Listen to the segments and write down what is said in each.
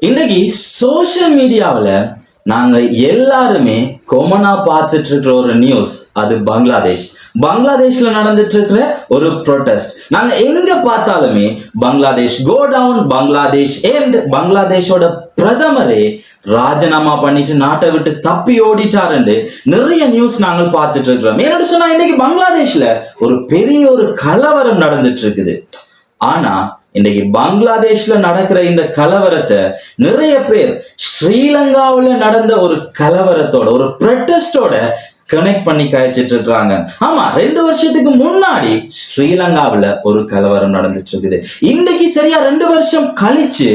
இன்னைக்கு சோஷியல் மீடியாவில் நாங்கள் எல்லாருமே கொமனா பார்த்துட்டு இருக்கிற ஒரு நியூஸ், அது பங்களாதேஷ்ல நடந்துட்டு இருக்கிற ஒரு ப்ரொட்டஸ்ட். நாங்கள் எங்க பார்த்தாலுமே Bangladesh go down, Bangladesh end, பங்களாதேஷோட பிரதமரே ராஜினாமா பண்ணிட்டு நாட்டை விட்டு தப்பி ஓடிட்டாருன்னு நிறைய நியூஸ் நாங்கள் பார்த்துட்டு இருக்கிறோம். என்னோட சொன்னா இன்னைக்கு பங்களாதேஷ்ல ஒரு பெரிய ஒரு கலவரம் நடந்துட்டு இருக்குது. ஆனா இன்னைக்கு பங்களாதேஷ்ல நடக்கிற இந்த கலவரத்தை நிறைய பேர் ஸ்ரீலங்காவில் நடந்த ஒரு கலவரத்தோட, ஒரு ப்ரொட்டஸ்டோட கனெக்ட் பண்ணி கழிச்சிட்டு இருக்காங்க. ஆமா, 2 வருஷத்துக்கு முன்னாடி ஸ்ரீலங்காவில் ஒரு கலவரம் நடந்துட்டு இருக்குது. இன்னைக்கு சரியா 2 வருஷம் கழிச்சு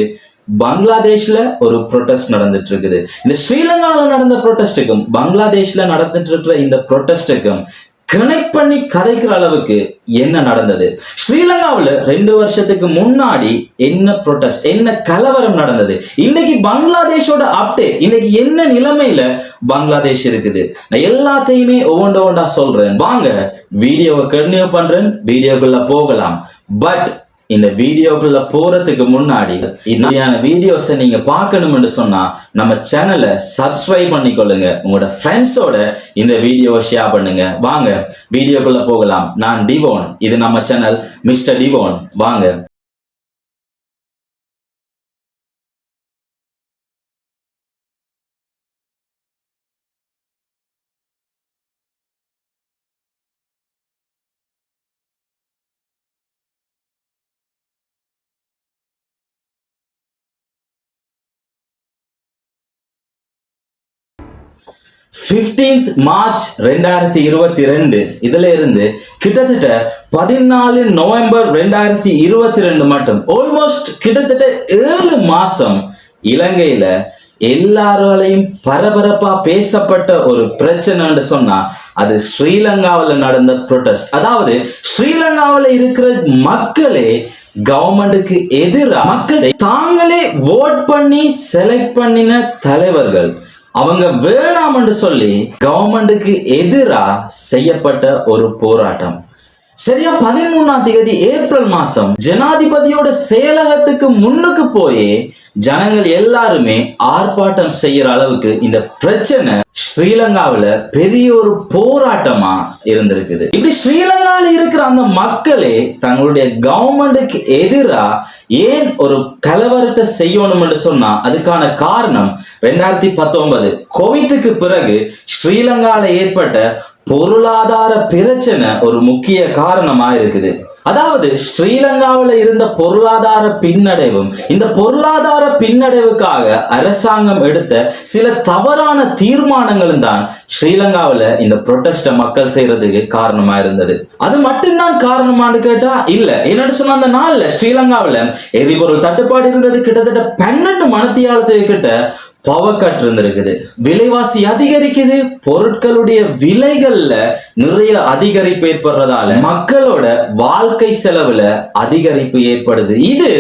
பங்களாதேஷ்ல ஒரு ப்ரொட்டஸ்ட் நடந்துட்டு இருக்குது. இந்த ஸ்ரீலங்காவில் நடந்த ப்ரொட்டஸ்டுக்கும் பங்களாதேஷ்ல நடந்துட்டு இருக்கிற இந்த ப்ரொட்டஸ்டுக்கும் கனெக்ட் பண்ணி கதைக்கிற அளவுக்கு என்ன நடந்தது, ஸ்ரீலங்காவில் 2 வருஷத்துக்கு முன்னாடி என்ன ப்ரொட்டஸ்ட், என்ன கலவரம் நடந்தது, இன்னைக்கு பங்களாதேஷோட அப்டேட், இன்னைக்கு என்ன நிலைமையில பங்களாதேஷ் இருக்குது, நான் எல்லாத்தையுமே ஒவ்வொன்றா சொல்றேன். வாங்க வீடியோவை கண்டினியூ பண்றேன், வீடியோக்குள்ள போகலாம். பட் இந்த வீடியோக்குள்ள போறதுக்கு முன்னாடி இன்னையான வீடியோஸை நீங்க பார்க்கணும்னு சொன்னா நம்ம சேனலை சப்ஸ்கிரைப் பண்ணிக்கொள்ளுங்க, உங்களோட ஃப்ரெண்ட்ஸோட இந்த வீடியோவை ஷேர் பண்ணுங்க. வாங்க வீடியோக்குள்ள போகலாம். நான் டிவோன், இது நம்ம சேனல் மிஸ்டர் டிவோன். வாங்க. March 2022 இதுல இருந்து கிட்டத்தட்ட 14 நவம்பர் 2022 மட்டும் ஆல்மோஸ்ட் கிட்டத்தட்ட 7 மாசம் இலங்கையில எல்லாராலையும் பரபரப்பா பேசப்பட்ட ஒரு பிரச்சனைன்னு சொன்னா அது ஸ்ரீலங்காவில் நடந்த ப்ரொட்டஸ்ட். அதாவது ஸ்ரீலங்காவில் இருக்கிற மக்களே கவர்மெண்ட்டுக்கு எதிராக, மக்கள் தாங்களே ஓட் பண்ணி செலக்ட் பண்ணின தலைவர்கள் அவங்க வேணாம்னு சொல்லி கவர்மெண்ட்டுக்கு எதிராக செய்யப்பட்ட ஒரு போராட்டம். சரியா 13ஆம் தேதி ஏப்ரல் மாசம் ஜனாதிபதியோட செயலகத்துக்கு முன்னுக்கு போய் ஜனங்கள் எல்லாருமே ஆர்ப்பாட்டம் செய்யற அளவுக்கு இந்த பிரச்சனை ஸ்ரீலங்காவில் பெரிய ஒரு போராட்டமா இருந்திருக்குது. இப்படி ஸ்ரீலங்காவில் இருக்கிற அந்த மக்களே தங்களுடைய கவர்மெண்ட்டுக்கு எதிராக ஏன் ஒரு கலவரத்தை செய்யணும்னு சொன்னா அதுக்கான காரணம் 2019 கோவிட்டுக்கு பிறகு ஸ்ரீலங்காவில் ஏற்பட்ட பொருளாதார பிரச்சனை ஒரு முக்கிய காரணமா இருக்குது. அதாவது ஸ்ரீலங்காவில் இருந்த பொருளாதார பின்னடைவும், இந்த பொருளாதார பின்னடைவுக்காக அரசாங்கம் எடுத்த சில தவறான தீர்மானங்களும் தான் ஸ்ரீலங்காவில் இந்த ப்ரொட்டஸ்ட மக்கள் செய்யறதுக்கு காரணமா இருந்தது. அது மட்டும்தான் காரணமானு கேட்டா இல்ல. என்னன்னு சொன்ன அந்த நாள்ல ஸ்ரீலங்காவில் எரிபொருள் தட்டுப்பாடு இருந்தது. கிட்டத்தட்ட 12 மணித்தியாலத்துக்கு கிட்ட பவர் கட் இருந்திருக்குது. விலைவாசி அதிகரிக்குது, பொருட்களுடைய விலைகள்ல நிறைய அதிகரிப்பு ஏற்படுறதால மக்களோட வாழ்க்கை செலவுல அதிகரிப்பு ஏற்படுது. இது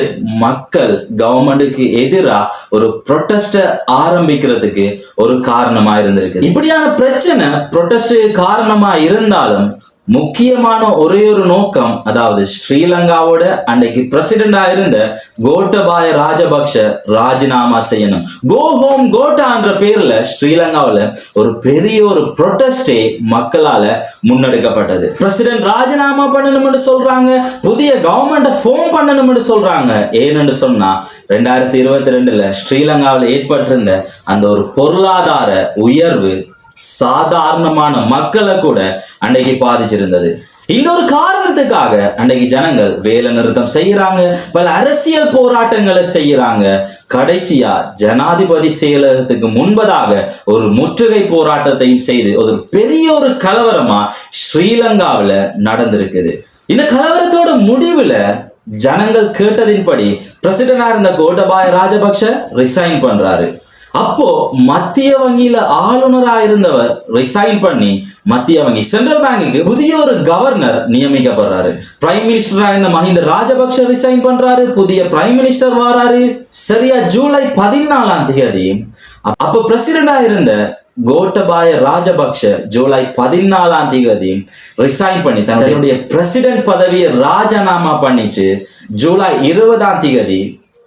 மக்கள் கவர்மெண்ட்டுக்கு எதிராக ஒரு ப்ரொட்டஸ்ட ஆரம்பிக்கிறதுக்கு ஒரு காரணமா இருந்திருக்கு. இப்படியான பிரச்சனை ப்ரொட்டஸ்டுக்கு காரணமா இருந்தாலும் முக்கியமான ஒரே ஒரு நோக்கம், அதாவது ஸ்ரீலங்காவோட அன்றைக்கு பிரசிடண்டா இருந்த கோட்டபாய ராஜபக்ஷ ராஜினாமா செய்யணும். கோ ஹோம் கோட்டா என்ற பேர்ல ஸ்ரீலங்காவில் ஒரு பெரிய ஒரு ப்ரொட்டஸ்டே மக்களால முன்னெடுக்கப்பட்டது. பிரசிடென்ட் ராஜினாமா பண்ணணும்னு சொல்றாங்க, புதிய கவர்மெண்ட் ஃபார்ம் பண்ணணும்னு சொல்றாங்க. ஏன்னு சொன்னா 2022 ஸ்ரீலங்காவில் ஏற்பட்டிருந்த அந்த ஒரு பொருளாதார உயர்வு சாதாரணமான மக்களை கூட அன்றைக்கு பாதிச்சிருந்தது. இந்த ஒரு காரணத்துக்காக அன்றைக்கு ஜனங்கள் வேலை நிறுத்தம் செய்யறாங்க, பல அரசியல் போராட்டங்களை செய்யறாங்க. கடைசியா ஜனாதிபதி செயலகத்துக்கு முன்பதாக ஒரு முற்றுகை போராட்டத்தையும் செய்து ஒரு பெரிய ஒரு கலவரமா ஸ்ரீலங்காவில் நடந்திருக்குது. இந்த கலவரத்தோட முடிவுல ஜனங்கள் கேட்டதின்படி பிரசிடண்டா இருந்த கோட்டபாய ராஜபக்ஷ ரிசைன் பண்றாரு. அப்போ மத்திய வங்கியில ஆளுநரா இருந்தவர் ரிசைன் பண்ணி மத்திய வங்கி சென்ட்ரல் பேங்குக்கு புதிய ஒரு கவர்னர் நியமிக்கப்படுறாரு. பிரைம் மினிஸ்டரா இருந்த மஹிந்த ராஜபக்ஷ ரிசைன் பண்றாரு, புதிய பிரைம் மினிஸ்டர் வராரு. சரியா ஜூலை 14ஆம் தேதி அப்ப பிரசிடண்டா இருந்த கோட்டபாய ராஜபக்ஷ ஜூலை 14ஆம் தேதி ரிசைன் பண்ணி தன்னுடைய பிரசிடென்ட் பதவியை ராஜினாமா பண்ணிட்டு ஜூலை 20ஆம் தேதி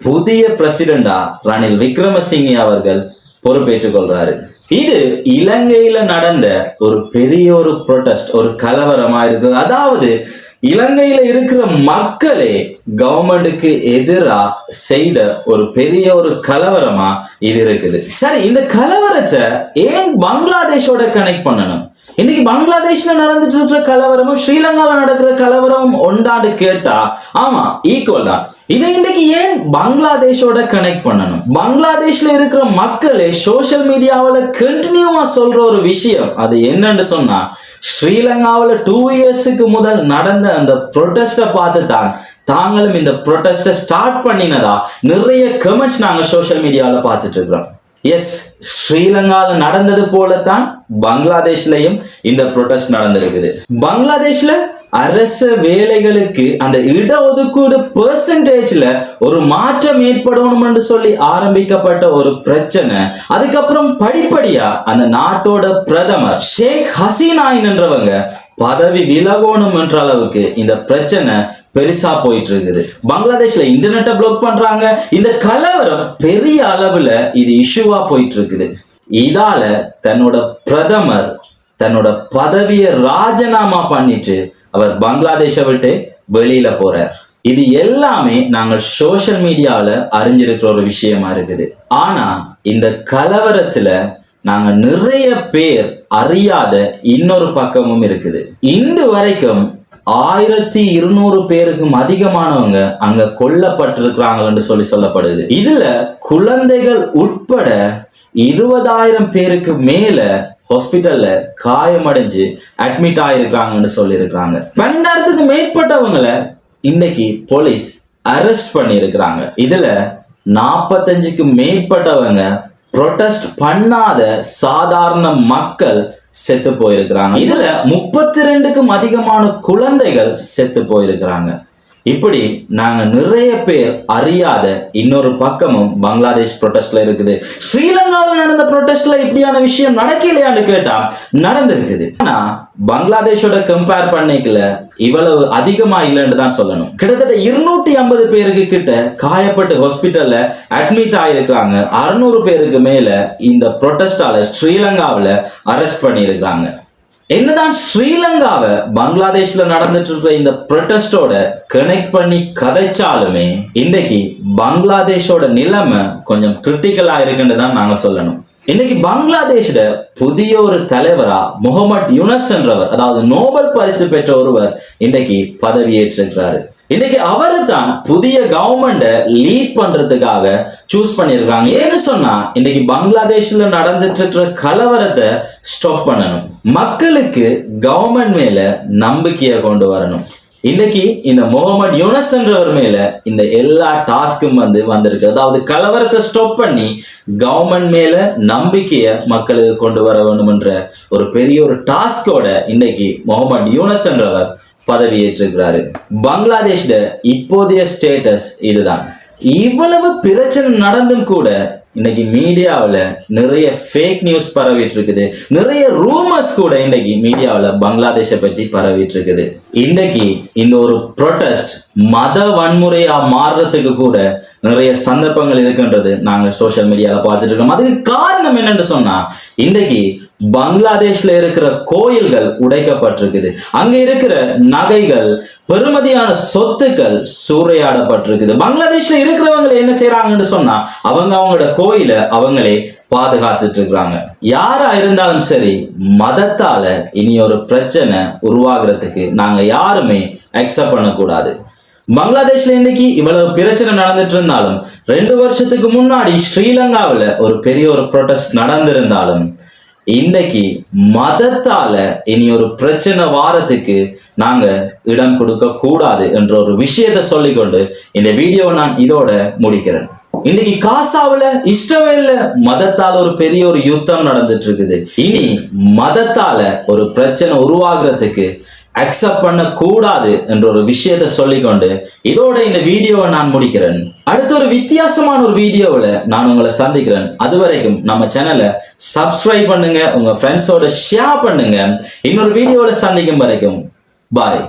புதிய பிரசிடெண்டா ரணில் விக்ரமசிங்கே அவர்கள் பொறுப்பேற்றுக் கொள்றாரு. இது இலங்கையில நடந்த ஒரு பெரிய ஒரு ப்ரொடெஸ்ட், ஒரு கலவரமா இருக்குது. அதாவது இலங்கையில இருக்கிற மக்களே கவர்மெண்ட்டுக்கு எதிரா செய்த ஒரு பெரிய ஒரு கலவரமா இது இருக்குது. சரி, இந்த கலவரத்தை ஏன் பங்களாதேஷோட கனெக்ட் பண்ணணும்? இன்னைக்கு பங்களாதேஷ்ல நடந்துட்டு இருக்கிற கலவரமும் ஸ்ரீலங்கால நடக்கிற கலவரமும் ஒன்றாண்டு கேட்டா ஆமா ஈக்குவல் தான். இதை இன்னைக்கு ஏன் பங்களாதேஷோட கனெக்ட் பண்ணணும்? பங்களாதேஷ்ல இருக்கிற மக்களே சோசியல் மீடியாவில் கண்டினியூவா சொல்ற ஒரு விஷயம் அது என்னன்னு சொன்னா, ஸ்ரீலங்காவில் 2 இயர்ஸுக்கு முதல் நடந்த அந்த ப்ரொடெஸ்ட பார்த்து தான் தாங்களும் இந்த ப்ரொடெஸ்ட ஸ்டார்ட் பண்ணினதா நிறைய கமெண்ட்ஸ் நாங்க சோசியல் மீடியாவில் பார்த்துட்டு இருக்கிறோம். எஸ், ஸ்ரீலங்கால நடந்தது போலத்தான் பங்களாதேஷ்லயும் இந்த ப்ரொடெஸ்ட் நடந்திருக்குது. பங்களாதேஷ்ல அரச வேலைகளுக்கு அந்த இடஒதுக்கீடு பெர்சன்டேஜ்ல ஒரு மாற்றம் ஏற்படணும் என்று சொல்லி ஆரம்பிக்கப்பட்ட ஒரு பிரச்சனை, அதுக்கப்புறம் படிப்படியா அந்த நாட்டோட பிரதமர் ஷேக் ஹசீனா என்றவங்க பதவி விலகணும் என்ற அளவுக்கு இந்த பிரச்சனை பெருசா போயிட்டு இருக்குது. பங்களாதேஷ்ல இன்டர்நெட்டை பிளாக் பண்றாங்க. இந்த கலவரம் பெரிய அளவுல இது இஷ்யூவா போயிட்டு இருக்குது. இதால தன்னோட பிரதமர் தன்னோட பதவியை ராஜினாமா பண்ணிட்டு அவர் பங்களாதேஷை விட்டு வெளியில போறார். இது எல்லாமே நாங்கள் சோசியல் மீடியாவில் அறிஞ்சிருக்கிற ஒரு விஷயமா இருக்குது. ஆனா இந்த கலவரத்துல நாங்க நிறைய பேர் அறியாத இன்னொரு பக்கமும் இருக்குது. இன்று வரைக்கும் 1200 பேருக்கும் அதிகமானவங்க அங்க கொல்லப்பட்டிருக்கிறாங்கன்னு சொல்லப்படுது. இதுல குழந்தைகள் உட்பட 20,000 பேருக்கு மேல ஹாஸ்பிட்டல்ல காயமடைஞ்சு அட்மிட் ஆயிருக்காங்கன்னு சொல்லியிருக்கிறாங்க. 12,000க்கு மேற்பட்டவங்களை இன்னைக்கு போலீஸ் அரெஸ்ட் பண்ணி இருக்கிறாங்க. இதுல 45க்கு மேற்பட்டவங்க ப்ரொடெஸ்ட் பண்ணாத சாதாரண மக்கள் செத்து போயிருக்கிறாங்க. இதுல 32க்கும் அதிகமான குழந்தைகள் செத்து போயிருக்கிறாங்க. இப்படி நாங்க நிறைய பேர் அறியாத இன்னொரு பக்கமும் பங்களாதேஷ் ப்ரொடெஸ்ட்ல இருக்குது. ஸ்ரீலங்காவில் நடந்த ப்ரொடெஸ்ட்ல இப்படியான விஷயம் நடக்கலையான்னு கேட்டா நடந்திருக்குது. ஆனா பங்களாதேஷோட கம்பேர் பண்ணிக்கல இவ்வளவு அதிகமா இல்லைன்னு தான் சொல்லணும். கிட்டத்தட்ட 250 பேருக்கு கிட்ட காயப்பட்டு ஹாஸ்பிட்டல்ல அட்மிட் ஆயிருக்காங்க. 600 பேருக்கு மேல இந்த ப்ரொடெஸ்டால ஸ்ரீலங்காவில் அரெஸ்ட் பண்ணியிருக்காங்க. என்னதான் ஸ்ரீலங்காவை பங்களாதேஷ்ல நடந்துட்டு இருக்கிற இந்த ப்ரொடெஸ்டோட கனெக்ட் பண்ணி கதைச்சாலுமே இன்னைக்கு பங்களாதேஷோட நிலைமை கொஞ்சம் கிரிட்டிக்கலா இருக்குன்னு தான் நாங்க சொல்லணும். இன்னைக்கு பங்களாதேஷ்ல புதிய ஒரு தலைவரா முகமது யூனஸ் என்றவர், அதாவது நோபல் பரிசு பெற்ற ஒருவர் இன்னைக்கு பதவியேற்றிருக்கிறாரு. இன்னைக்கு அவரு தான் புதிய கவர்மெண்ட லீட் பண்றதுக்காக சூஸ் பண்ணிருக்காங்க. ஏன்னு சொன்னா இன்னைக்கு பங்களாதேஷ்ல நடந்துட்டு இருக்கிற கலவரத்தை ஸ்டாப் பண்ணணும், மக்களுக்கு கவர்மெண்ட் மேல நம்பிக்கையை கொண்டு வரணும். இன்னைக்கு இந்த முகமது யூனஸ் என்றவர் மேல இந்த எல்லா டாஸ்க்கும் வந்திருக்கு. அதாவது கலவரத்தை ஸ்டாப் பண்ணி கவர்மெண்ட் மேல நம்பிக்கையை மக்களுக்கு கொண்டு வர வேண்டும் என்ற ஒரு பெரிய ஒரு டாஸ்கோட இன்னைக்கு முகமது யூனஸ் என்றவர் பதவியேற்றிருக்கிறாரு. பங்களாதேஷ்ல இப்போதைய ஸ்டேட்டஸ் இதுதான். இவ்வளவு பிரச்சனை நடந்தும் கூட இன்னைக்கு மீடியாவில் நிறைய ஃபேக் நியூஸ் பரவிட்டு இருக்குது. நிறைய ரூமர்ஸ் கூட இன்னைக்கு மீடியாவில் பங்களாதேஷை பற்றி பரவிட்டு இருக்குது. இன்னைக்கு இந்த ஒரு ப்ரொடெஸ்ட் மத வன்முறையா மாறுறதுக்கு கூட நிறைய சந்தர்ப்பங்கள் இருக்குன்றது நாங்க சோசியல் மீடியாவில் பார்த்துட்டு இருக்கோம். அதுக்கு காரணம் என்னன்னு சொன்னா இன்னைக்கு பங்களாதேஷ்ல இருக்கிற கோயில்கள் உடைக்கப்பட்டிருக்குது. அங்க இருக்கிற நகைகள், பெருமதியான சொத்துக்கள் சூறையாடப்பட்டிருக்குது. பங்களாதேஷ்ல இருக்கிறவங்க என்ன செய்யறாங்கன்னு சொன்னா அவங்களோட கோயிலை அவங்களே பாதுகாத்துட்டு இருக்கிறாங்க. யாரா இருந்தாலும் சரி, மதத்தால இனி ஒரு பிரச்சனை உருவாகிறதுக்கு நாங்க யாருமே அக்செப்ட் பண்ணக்கூடாது. பங்களாதேஷ்ல இன்னைக்கு இவ்வளவு பிரச்சனை நடந்துட்டு இருந்தாலும் 2 வருஷத்துக்கு முன்னாடி ஸ்ரீலங்காவில் ஒரு பெரிய ஒரு ப்ரொடெஸ்ட் நடந்திருந்தாலும் இன்னைக்கு மதத்தால இனி ஒரு பிரச்சனை வாரத்துக்கு நாங்க இடம் கொடுக்க கூடாது என்ற ஒரு விஷயத்தை சொல்லிக்கொண்டு இந்த வீடியோவை நான் இதோட முடிக்கிறேன். இன்னைக்கு காசாவில் இஸ்ரவேல்ல மதத்தால் ஒரு பெரிய ஒரு யுத்தம் நடந்துட்டு இருக்குது. இனி மதத்தால ஒரு பிரச்சனை உருவாகிறதுக்கு அக்செப்ட் பண்ண கூடாது என்ற ஒரு விஷயத்தை சொல்லிக்கொண்டு இதோட இந்த வீடியோவை நான் முடிக்கிறேன். அடுத்த ஒரு வித்தியாசமான ஒரு வீடியோவில் நான் உங்களை சந்திக்கிறேன். அது வரைக்கும் நம்ம சேனலை சப்ஸ்கிரைப் பண்ணுங்க, உங்க ஃப்ரெண்ட்ஸோட ஷேர் பண்ணுங்க. இன்னொரு வீடியோவில் சந்திக்கும் வரைக்கும் பாய்.